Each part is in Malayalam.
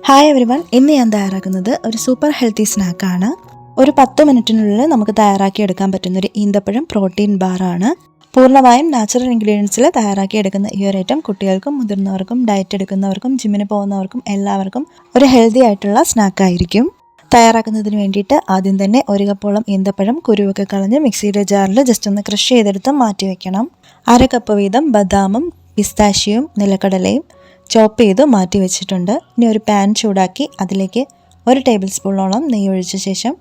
ഹായ് എവരിവൺ, ഇന്ന് ഞാൻ തയ്യാറാക്കുന്നത് ഒരു സൂപ്പർ ഹെൽത്തി സ്നാക്കാണ്. ഒരു 10 മിനിറ്റിനുള്ളിൽ നമുക്ക് തയ്യാറാക്കിയെടുക്കാൻ പറ്റുന്നൊരു ഈന്തപ്പഴം പ്രോട്ടീൻ ബാറാണ്. പൂർണ്ണമായും നാച്ചുറൽ ഇൻഗ്രീഡിയൻസിൽ തയ്യാറാക്കിയെടുക്കുന്ന ഈ ഒരു ഐറ്റം കുട്ടികൾക്കും മുതിർന്നവർക്കും ഡയറ്റ് എടുക്കുന്നവർക്കും ജിമ്മിന് പോകുന്നവർക്കും എല്ലാവർക്കും ഒരു ഹെൽത്തി ആയിട്ടുള്ള സ്നാക്കായിരിക്കും. തയ്യാറാക്കുന്നതിന് വേണ്ടിയിട്ട് ആദ്യം തന്നെ 1 കപ്പോളം ഈന്തപ്പഴം കുരുവൊക്കെ കളഞ്ഞ് മിക്സിയുടെ ജാറിൽ ജസ്റ്റ് ഒന്ന് ക്രഷ് ചെയ്തെടുത്ത് മാറ്റി വയ്ക്കണം. 1/2 കപ്പ് വീതം ബദാമും പിസ്താഷ്യം നിലക്കടലയും ചോപ്പ് ചെയ്ത് മാറ്റി വെച്ചിട്ടുണ്ട്. ഇനി ഒരു പാൻ ചൂടാക്കി അതിലേക്ക് 1 ടേബിൾ സ്പൂണോളം നെയ്യ് ഒഴിച്ച ശേഷം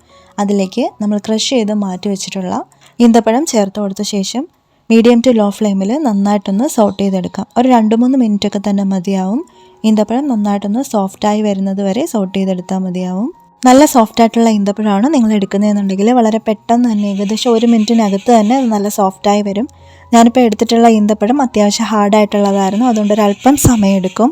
അതിലേക്ക് നമ്മൾ ക്രഷ് ചെയ്ത് മാറ്റി വെച്ചിട്ടുള്ള ഈന്തപ്പഴം ചേർത്ത് കൊടുത്ത ശേഷം മീഡിയം ടു ലോ ഫ്ലെയിമിൽ നന്നായിട്ടൊന്ന് സോട്ട് ചെയ്തെടുക്കാം. ഒരു 2-3 മിനിറ്റൊക്കെ തന്നെ മതിയാവും. ഈന്തപ്പഴം നന്നായിട്ടൊന്ന് സോഫ്റ്റായി വരുന്നത് വരെ സോട്ട് ചെയ്തെടുത്താൽ മതിയാവും. നല്ല സോഫ്റ്റായിട്ടുള്ള ഈന്തപ്പഴമാണ് നിങ്ങൾ എടുക്കുന്നതെന്നുണ്ടെങ്കിൽ വളരെ പെട്ടെന്ന് തന്നെ ഏകദേശം 1 മിനിറ്റിനകത്ത് തന്നെ നല്ല സോഫ്റ്റായി വരും. ഞാനിപ്പോൾ എടുത്തിട്ടുള്ള ഈന്തപ്പഴം അത്യാവശ്യം ഹാർഡായിട്ടുള്ളതായിരുന്നു, അതുകൊണ്ട് ഒരല്പം സമയമെടുക്കും.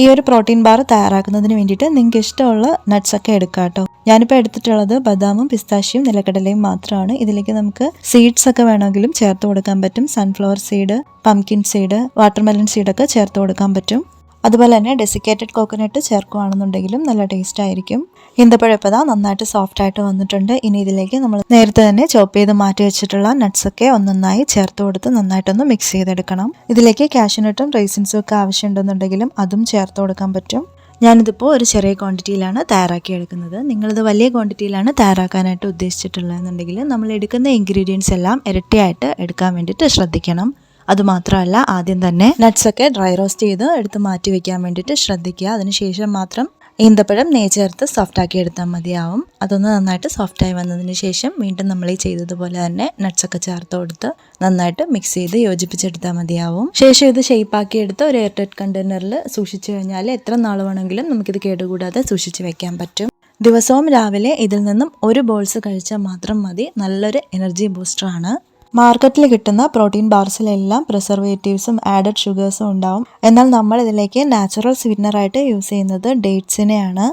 ഈ ഒരു പ്രോട്ടീൻ ബാർ തയ്യാറാക്കുന്നതിന് വേണ്ടിയിട്ട് നിങ്ങൾക്ക് ഇഷ്ടമുള്ള നട്ട്സൊക്കെ എടുക്കാം കേട്ടോ. ഞാനിപ്പോൾ എടുത്തിട്ടുള്ളത് ബദാമും പിസ്താഷ്യം നിലക്കടലയും മാത്രമാണ്. ഇതിലേക്ക് നമുക്ക് സീഡ്സ് ഒക്കെ വേണമെങ്കിലും ചേർത്ത് കൊടുക്കാൻ പറ്റും. Sunflower seed, pumpkin seed, watermelon സീഡൊക്കെ ചേർത്ത് കൊടുക്കാൻ പറ്റും. അതുപോലെ തന്നെ ഡെസിക്കേറ്റഡ് കോക്കനട്ട് ചേർക്കുകയാണെന്നുണ്ടെങ്കിലും നല്ല ടേസ്റ്റ് ആയിരിക്കും. ഈന്തപ്പഴം ഇപ്പോൾ നന്നായിട്ട് സോഫ്റ്റായിട്ട് വന്നിട്ടുണ്ട്. ഇനി ഇതിലേക്ക് നമ്മൾ നേരത്തെ തന്നെ ചോപ്പ് ചെയ്ത് മാറ്റി വെച്ചിട്ടുള്ള നട്ട്സൊക്കെ ഒന്നൊന്നായി ചേർത്ത് കൊടുത്ത് നന്നായിട്ടൊന്ന് മിക്സ് ചെയ്തെടുക്കണം. ഇതിലേക്ക് കാഷ്യൂനട്ടും റൈസിൻസും ഒക്കെ ആവശ്യമുണ്ടെന്നുണ്ടെങ്കിലും അതും ചേർത്ത് കൊടുക്കാൻ പറ്റും. ഞാനിതിപ്പോൾ ഒരു ചെറിയ ക്വാണ്ടിറ്റിയിലാണ് തയ്യാറാക്കിയെടുക്കുന്നത്. നിങ്ങളിത് വലിയ ക്വാണ്ടിറ്റിയിലാണ് തയ്യാറാക്കാനായിട്ട് ഉദ്ദേശിച്ചിട്ടുള്ളതെന്നുണ്ടെങ്കിൽ നമ്മൾ എടുക്കുന്ന ഇൻഗ്രീഡിയൻസ് എല്ലാം ഇരട്ടിയായിട്ട് എടുക്കാൻ വേണ്ടിയിട്ട് ശ്രദ്ധിക്കണം. അതുമാത്രമല്ല, ആദ്യം തന്നെ നട്ട്സൊക്കെ ഡ്രൈ റോസ്റ്റ് ചെയ്ത് എടുത്ത് മാറ്റി വെക്കാൻ വേണ്ടിയിട്ട് ശ്രദ്ധിക്കുക. അതിനുശേഷം മാത്രം ഈന്തപ്പഴം നെയ്യ് ചേർത്ത് സോഫ്റ്റാക്കി എടുത്താൽ മതിയാവും. അതൊന്ന് നന്നായിട്ട് സോഫ്റ്റായി വന്നതിന് ശേഷം വീണ്ടും നമ്മൾ ഈ ചെയ്തതുപോലെ തന്നെ നട്ട്സൊക്കെ ചേർത്ത് കൊടുത്ത് നന്നായിട്ട് മിക്സ് ചെയ്ത് യോജിപ്പിച്ചെടുത്താൽ മതിയാവും. ശേഷം ഇത് ഷേപ്പാക്കി എടുത്ത് ഒരു എയർ ടൈറ്റ് കണ്ടെയ്നറിൽ സൂക്ഷിച്ചു കഴിഞ്ഞാൽ എത്ര നാൾ വേണമെങ്കിലും നമുക്കിത് കേടുകൂടാതെ സൂക്ഷിച്ച് വെക്കാൻ പറ്റും. ദിവസവും രാവിലെ ഇതിൽ നിന്നും 1 ബോൾസ് കഴിച്ചാൽ മാത്രം മതി. നല്ലൊരു എനർജി ബൂസ്റ്ററാണ്. മാർക്കറ്റിൽ കിട്ടുന്ന പ്രോട്ടീൻ ബാർസിലെല്ലാം പ്രിസർവേറ്റീവ്സും ആഡഡ് ഷുഗേഴ്സും ഉണ്ടാവും. എന്നാൽ നമ്മൾ ഇതിലേക്ക് നാച്ചുറൽ സ്വീറ്റ്നറായിട്ട് യൂസ് ചെയ്യുന്നത് ഡേറ്റ്സിനെയാണ്.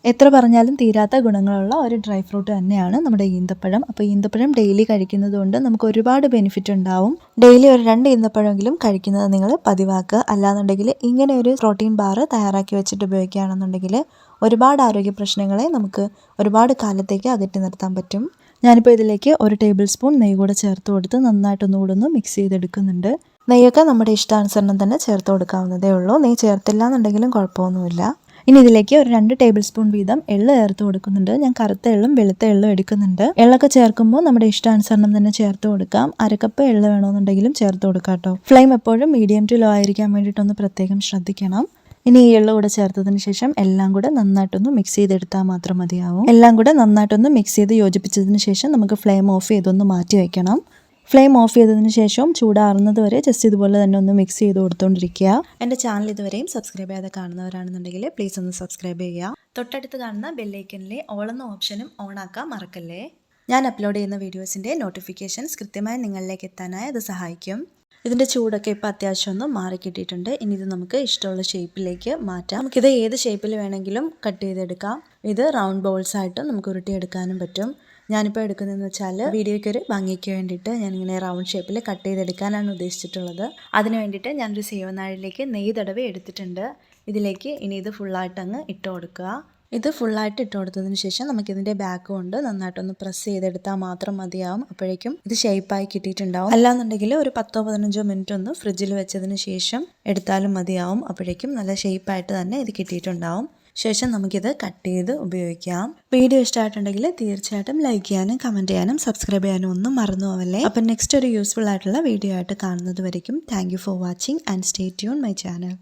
എത്ര പറഞ്ഞാലും തീരാത്ത ഗുണങ്ങളുള്ള ഒരു ഡ്രൈ ഫ്രൂട്ട് തന്നെയാണ് നമ്മുടെ ഈന്തപ്പഴം. അപ്പോൾ ഈന്തപ്പഴം ഡെയിലി കഴിക്കുന്നത് കൊണ്ട് നമുക്ക് ഒരുപാട് ബെനിഫിറ്റ് ഉണ്ടാവും. ഡെയിലി ഒരു 2 ഈന്തപ്പഴമെങ്കിലും കഴിക്കുന്നത് നിങ്ങൾ പതിവാക്കുക. അല്ലാന്നുണ്ടെങ്കിൽ ഇങ്ങനെ ഒരു പ്രോട്ടീൻ ബാർ തയ്യാറാക്കി വെച്ചിട്ട് ഉപയോഗിക്കുകയാണെന്നുണ്ടെങ്കിൽ ഒരുപാട് ആരോഗ്യ പ്രശ്നങ്ങളെ നമുക്ക് ഒരുപാട് കാലത്തേക്ക് അകറ്റി നിർത്താൻ പറ്റും. ഞാനിപ്പോൾ ഇതിലേക്ക് 1 ടേബിൾ സ്പൂൺ നെയ്യ് കൂടെ ചേർത്ത് കൊടുത്ത് നന്നായിട്ടൊന്നുകൂടെ ഒന്ന് മിക്സ് ചെയ്തെടുക്കുന്നുണ്ട്. നെയ്യൊക്കെ നമ്മുടെ ഇഷ്ടാനുസരണം തന്നെ ചേർത്ത് കൊടുക്കാവുന്നതേ ഉള്ളൂ. നെയ്യ് ചേർത്തില്ല എന്നുണ്ടെങ്കിലും കുഴപ്പമൊന്നുമില്ല. ഇനി ഇതിലേക്ക് ഒരു 2 ടേബിൾ സ്പൂൺ വീതം എള്ള് ചേർത്ത് കൊടുക്കുന്നുണ്ട്. ഞാൻ കറുത്ത എള്ളും വെളുത്ത എള്ളും എടുക്കുന്നുണ്ട്. എള്ളൊക്കെ ചേർക്കുമ്പോൾ നമ്മുടെ ഇഷ്ടാനുസരണം തന്നെ ചേർത്ത് കൊടുക്കാം. 1/2 കപ്പ് എള്ള് വേണമെന്നുണ്ടെങ്കിലും ചേർത്ത് കൊടുക്കാം കേട്ടോ. ഫ്ലെയിം എപ്പോഴും മീഡിയം ടു ലോ ആയിരിക്കാൻ വേണ്ടിയിട്ടൊന്ന് പ്രത്യേകം ശ്രദ്ധിക്കണം. ഇനി ഈ എള്ള് കൂടെ ചേർത്തതിന് ശേഷം എല്ലാം കൂടെ നന്നായിട്ടൊന്ന് മിക്സ് ചെയ്തെടുത്താൽ മാത്രം മതിയാവും. എല്ലാം കൂടെ നന്നായിട്ടൊന്ന് മിക്സ് ചെയ്ത് യോജിപ്പിച്ചതിന് ശേഷം നമുക്ക് ഫ്ലെയിം ഓഫ് ചെയ്തൊന്ന് മാറ്റി വയ്ക്കണം. ഫ്ലെയിം ഓഫ് ചെയ്തതിന് ശേഷം ചൂടാറുന്നത് വരെ ജസ്റ്റ് ഇതുപോലെ തന്നെ ഒന്ന് മിക്സ് ചെയ്ത് കൊടുത്തുകൊണ്ടിരിക്കുക. എൻ്റെ ചാനൽ ഇതുവരെയും സബ്സ്ക്രൈബ് ചെയ്യാതെ കാണുന്നവരാണെന്നുണ്ടെങ്കിൽ പ്ലീസ് ഒന്ന് സബ്സ്ക്രൈബ് ചെയ്യുക. തൊട്ടടുത്ത് കാണുന്ന ബെല്ലൈക്കനിലെ ഓൾ എന്ന ഓപ്ഷനും ഓൺ ആക്കാൻ മറക്കല്ലേ. ഞാൻ അപ്ലോഡ് ചെയ്യുന്ന വീഡിയോസിൻ്റെ നോട്ടിഫിക്കേഷൻസ് കൃത്യമായി നിങ്ങളിലേക്ക് എത്താനായി അത് സഹായിക്കും. ഇതിൻ്റെ ചൂടൊക്കെ ഇപ്പോൾ അത്യാവശ്യം ഒന്ന് മാറിക്കിട്ടിയിട്ടുണ്ട്. ഇനി ഇത് നമുക്ക് ഇഷ്ടമുള്ള ഷേപ്പിലേക്ക് മാറ്റാം. നമുക്കിത് ഏത് ഷേപ്പിൽ വേണമെങ്കിലും കട്ട് ചെയ്തെടുക്കാം. ഇത് റൗണ്ട് ബോൾസ് ആയിട്ട് നമുക്ക് ഉരുട്ടിയെടുക്കാനും പറ്റും. ഞാനിപ്പോൾ എടുക്കുന്നതെന്ന് വെച്ചാൽ വീഡിയോയ്ക്ക് ഒരു ഭംഗിക്ക് വേണ്ടിയിട്ട് ഞാനിങ്ങനെ റൗണ്ട് ഷേപ്പിൽ കട്ട് ചെയ്തെടുക്കാനാണ് ഉദ്ദേശിച്ചിട്ടുള്ളത്. അതിന് വേണ്ടിയിട്ട് ഞാനൊരു സേവനാഴിയിലേക്ക് നെയ്യ് തടവി എടുത്തിട്ടുണ്ട്. ഇതിലേക്ക് ഇനി ഇത് ഫുള്ളായിട്ട് അങ്ങ് ഇട്ട് കൊടുക്കുക. ഇത് ഫുള്ളായിട്ട് ഇട്ട് കൊടുത്തതിന് ശേഷം നമുക്കിതിൻ്റെ ബാക്ക് കൊണ്ട് നന്നായിട്ടൊന്ന് പ്രസ് ചെയ്തെടുത്താൽ മാത്രം മതിയാവും. അപ്പോഴേക്കും ഇത് ഷേപ്പായി കിട്ടിയിട്ടുണ്ടാവും. അല്ലാന്നുണ്ടെങ്കിൽ ഒരു 10-15 മിനിറ്റ് ഒന്ന് ഫ്രിഡ്ജിൽ വെച്ചതിന് ശേഷം എടുത്താലും മതിയാവും. അപ്പോഴേക്കും നല്ല ഷേപ്പായിട്ട് തന്നെ ഇത് കിട്ടിയിട്ടുണ്ടാവും. ശേഷം നമുക്കിത് കട്ട് ചെയ്ത് ഉപയോഗിക്കാം. വീഡിയോ ഇഷ്ടമായിട്ടുണ്ടെങ്കിൽ തീർച്ചയായിട്ടും ലൈക്ക് ചെയ്യാനും കമൻറ്റ് ചെയ്യാനും സബ്സ്ക്രൈബ് ചെയ്യാനും ഒന്നും മറന്നു പോവല്ലേ. അപ്പം നെക്സ്റ്റ് ഒരു യൂസ്ഫുൾ ആയിട്ടുള്ള വീഡിയോ ആയിട്ട് കാണുന്നത് വരയ്ക്കും thank you for watching and stay tune my channel.